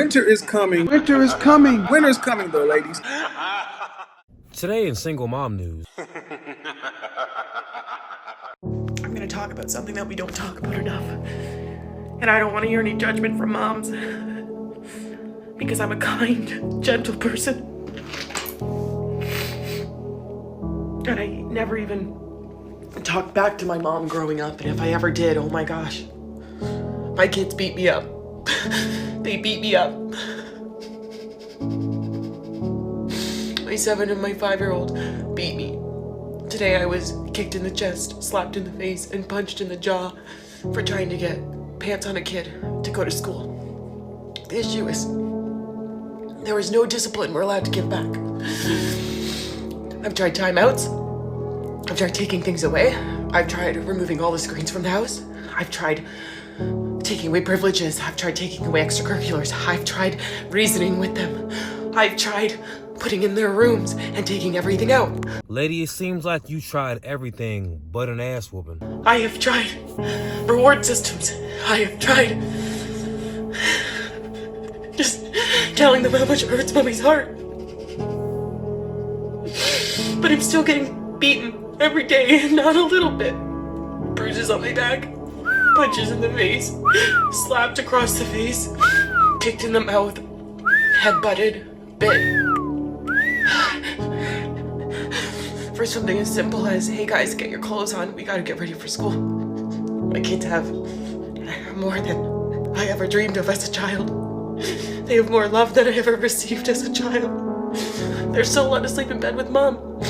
Winter is coming. Winter is coming. Winter's coming though, ladies. Today in Single Mom News. I'm gonna talk about something that we don't talk about enough. And I don't want to hear any judgment from moms. Because I'm a kind, gentle person. And I never even talked back to my mom growing up. And if I ever did, oh my gosh. My kids beat me up. They beat me up. My 7 and my 5-year-old beat me. Today I was kicked in the chest, slapped in the face, and punched in the jaw for trying to get pants on a kid to go to school. The issue is, there was no discipline we're allowed to give back. I've tried timeouts. I've tried taking things away. I've tried removing all the screens from the house. I've tried taking away privileges. I've tried taking away extracurriculars. I've tried reasoning with them. I've tried putting in their rooms and taking everything out. Lady, it seems like you tried everything but an ass whooping. I have tried reward systems. I have tried just telling them how much it hurts mommy's heart. But I'm still getting beaten every day, not a little bit. Bruises on my back, punches in the face, slapped across the face, kicked in the mouth, head-butted, bit. For something as simple as, hey guys, get your clothes on, we gotta get ready for school. My kids have more than I ever dreamed of as a child. They have more love than I ever received as a child. They're still allowed to sleep in bed with mom.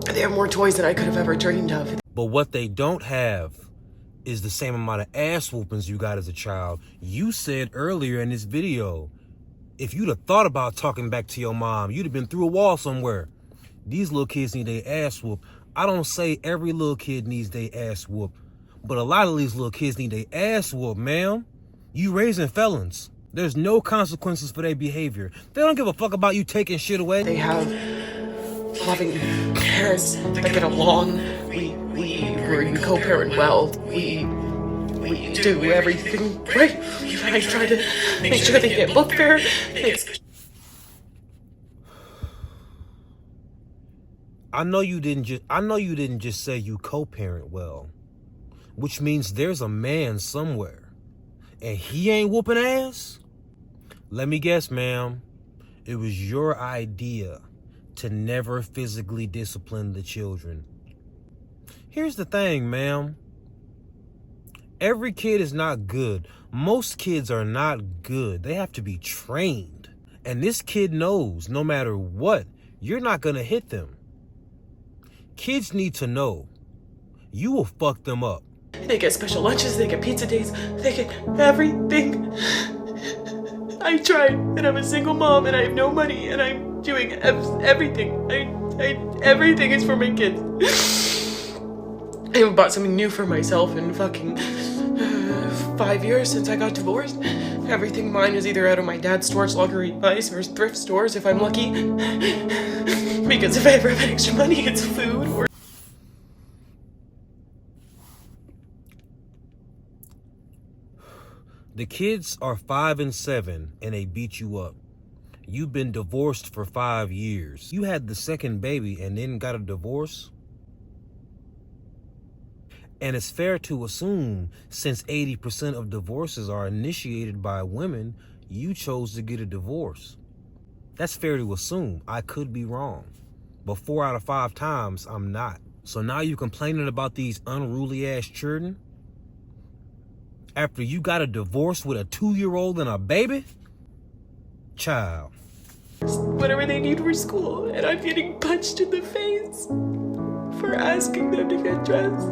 They have more toys than I could have ever dreamed of. But what they don't have is the same amount of ass whoopings you got as a child. You said earlier in this video, if you'd have thought about talking back to your mom, you'd have been through a wall somewhere. These little kids need their ass whooped. I don't say every little kid needs their ass whooped, but a lot of these little kids need their ass whooped, ma'am. You raising felons. There's no consequences for their behavior. They don't give a fuck about you taking shit away. They have loving parents that get along. We co-parent well. We do everything right. I try to make sure they get book fair. I know you didn't just say you co-parent well, which means there's a man somewhere and he ain't whooping ass. Let me guess, ma'am. It was your idea to never physically discipline the children. Here's the thing, ma'am. Every kid is not good. Most kids are not good. They have to be trained. And this kid knows no matter what, you're not gonna hit them. Kids need to know you will fuck them up. They get special lunches, they get pizza days, they get everything. I tried, and I'm a single mom, and I have no money, and I'm doing everything. Everything is for my kids. I haven't bought something new for myself in fucking 5 years since I got divorced. Everything mine is either out of my dad's storage locker advice or thrift stores if I'm lucky. Because if I ever have extra money, it's food or... The kids are 5 and 7 and they beat you up. You've been divorced for 5 years. You had the second baby and then got a divorce? And it's fair to assume, since 80% of divorces are initiated by women, you chose to get a divorce. That's fair to assume. I could be wrong. But 4 out of 5 times, I'm not. So now you complaining about these unruly ass children? After you got a divorce with a 2-year-old and a baby? Child. Whatever they need for school, and I'm getting punched in the face for asking them to get dressed.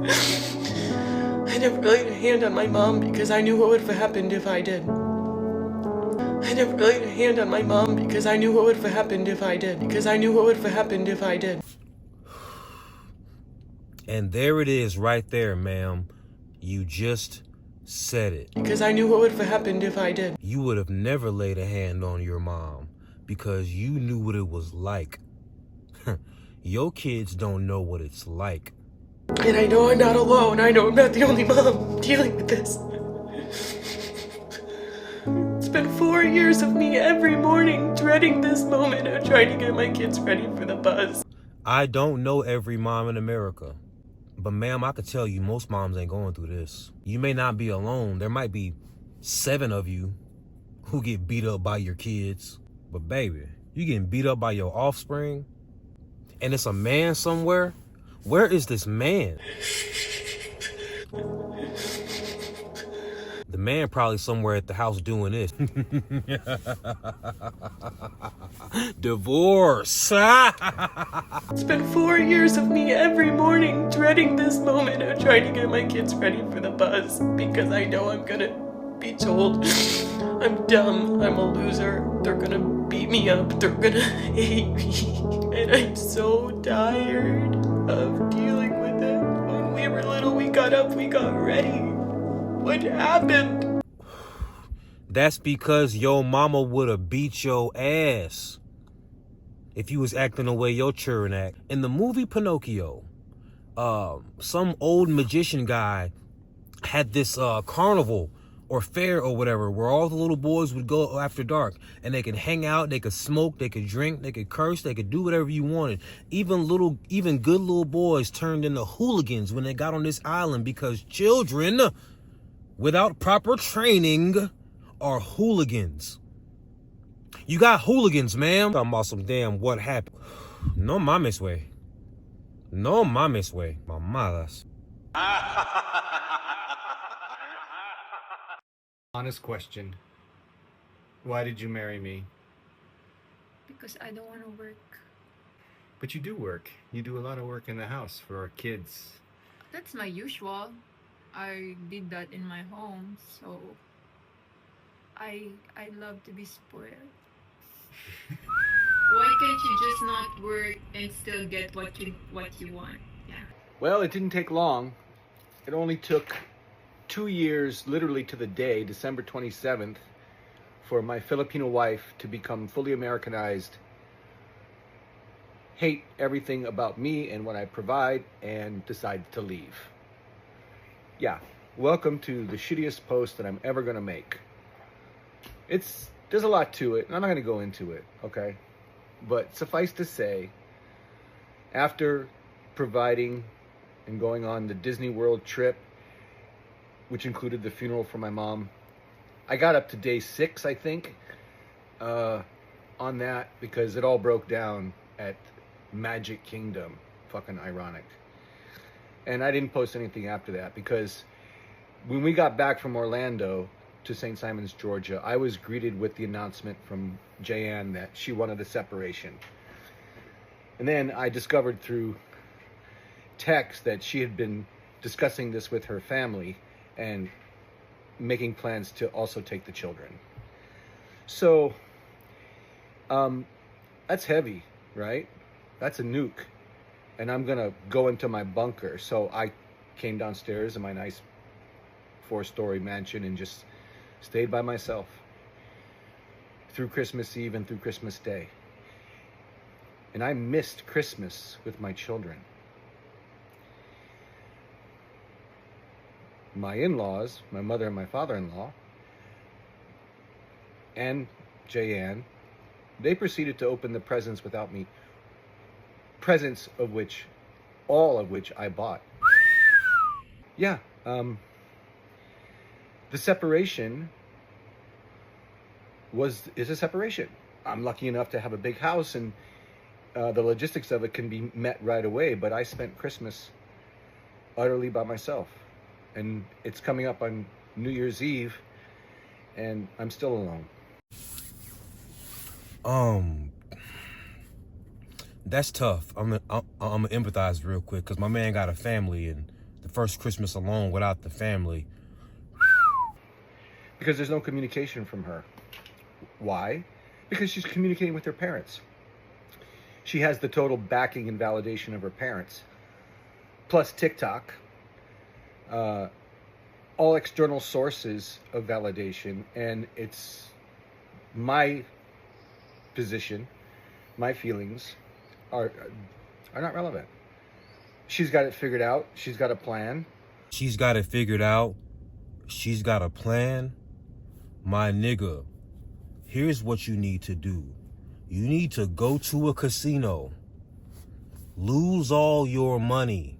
I never laid a hand on my mom because I knew what would have happened if I did. I never laid a hand on my mom because I knew what would have happened if I did. Because I knew what would have happened if I did. And there it is right there, ma'am. You just said it. Because I knew what would have happened if I did. You would have never laid a hand on your mom because you knew what it was like. Your kids don't know what it's like. And I know I'm not alone. I know I'm not the only mom dealing with this. It's been 4 years of me every morning dreading this moment of trying to get my kids ready for the bus. I don't know every mom in America, but ma'am, I could tell you most moms ain't going through this. You may not be alone. There might be 7 of you who get beat up by your kids. But baby, you getting beat up by your offspring? And it's a man somewhere? Where is this man? The man probably somewhere at the house doing this. Divorce. It's been 4 years of me every morning dreading this moment of trying to get my kids ready for the bus because I know I'm gonna be told I'm dumb, I'm a loser, they're gonna beat me up, they're gonna hate me, and I'm so tired of dealing with it. When we were little, we got up, we got ready. What happened? That's because your mama would have beat your ass if you was acting the way your children act. In the movie Pinocchio, some old magician guy had this carnival or fair or whatever where all the little boys would go after dark and they could hang out, they could smoke, they could drink, they could curse, they could do whatever you wanted. Even good little boys turned into hooligans when they got on this island because children without proper training are hooligans. You got hooligans, ma'am. Talking about some damn what happened. No mames, way. No mames, way. Mamadas. Honest question. Why did you marry me? Because I don't want to work. But you do work. You do a lot of work in the house for our kids. That's my usual. I did that in my home, so I love to be spoiled. Why can't you just not work and still get what you want? Yeah. Well, it didn't take long. It only took 2 years, literally to the day, December 27th, for my Filipino wife to become fully Americanized, hate everything about me and what I provide, and decide to leave. Yeah, welcome to the shittiest post that I'm ever gonna make. There's a lot to it, and I'm not gonna go into it, okay? But suffice to say, after providing and going on the Disney World trip, which included the funeral for my mom, I got up to day 6, I think, on that because it all broke down at Magic Kingdom. Fucking ironic. And I didn't post anything after that because when we got back from Orlando to St. Simons, Georgia, I was greeted with the announcement from Jayanne that she wanted a separation. And then I discovered through text that she had been discussing this with her family and making plans to also take the children. So, that's heavy, right? That's a nuke. And I'm gonna go into my bunker. So I came downstairs in my nice 4-story mansion and just stayed by myself through Christmas Eve and through Christmas Day. And I missed Christmas with my children. My in-laws, my mother and my father-in-law, and Jayanne, they proceeded to open the presents without me. Presents of which, all of which I bought. Yeah, the separation is a separation. I'm lucky enough to have a big house and the logistics of it can be met right away, but I spent Christmas utterly by myself. And it's coming up on New Year's Eve, and I'm still alone. That's tough. I'm gonna empathize real quick because my man got a family, and the first Christmas alone without the family. Because there's no communication from her. Why? Because she's communicating with her parents. She has the total backing and validation of her parents, plus TikTok. All external sources of validation, and it's my position, my feelings are not relevant. She's got it figured out. She's got a plan. She's got it figured out. She's got a plan. My nigga, here's what you need to do. You need to go to a casino, lose all your money,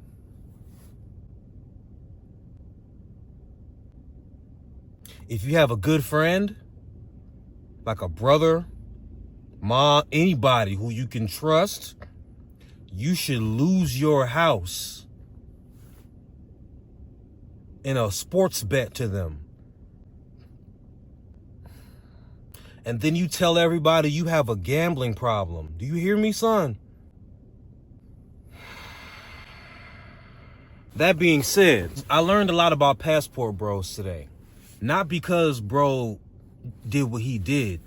if you have a good friend, like a brother, mom, anybody who you can trust, you should lose your house in a sports bet to them. And then you tell everybody you have a gambling problem. Do you hear me, son? That being said, I learned a lot about passport bros today. Not because bro did what he did,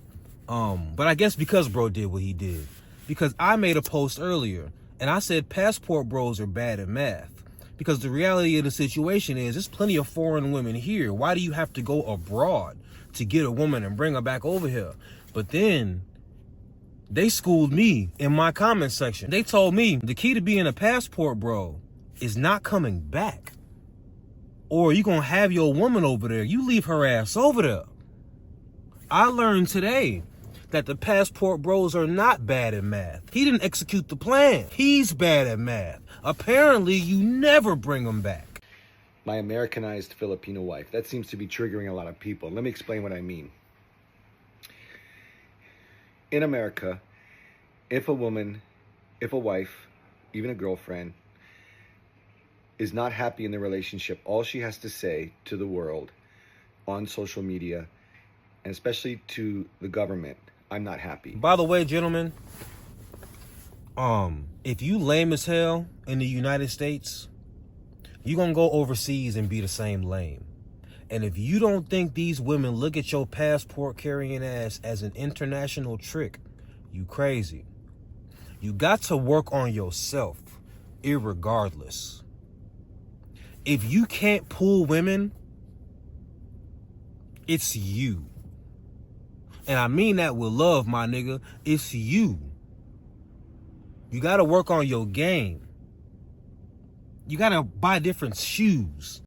but I guess because bro did what he did. Because I made a post earlier, and I said passport bros are bad at math. Because the reality of the situation is there's plenty of foreign women here. Why do you have to go abroad to get a woman and bring her back over here? But then they schooled me in my comment section. They told me the key to being a passport bro is not coming back. Or you gonna have your woman over there. You leave her ass over there. I learned today that the passport bros are not bad at math. He didn't execute the plan. He's bad at math. Apparently, you never bring him back. My Americanized Filipino wife. That seems to be triggering a lot of people. Let me explain what I mean. In America, if a woman, if a wife, even a girlfriend, is not happy in the relationship, all she has to say to the world on social media, and especially to the government, I'm not happy. By the way, gentlemen, if you lame as hell in the United States, you're gonna go overseas and be the same lame. And if you don't think these women look at your passport carrying ass as an international trick, you crazy. You got to work on yourself, irregardless. If you can't pull women, it's you. And I mean that with love, my nigga. It's you. You got to work on your game. You got to buy different shoes.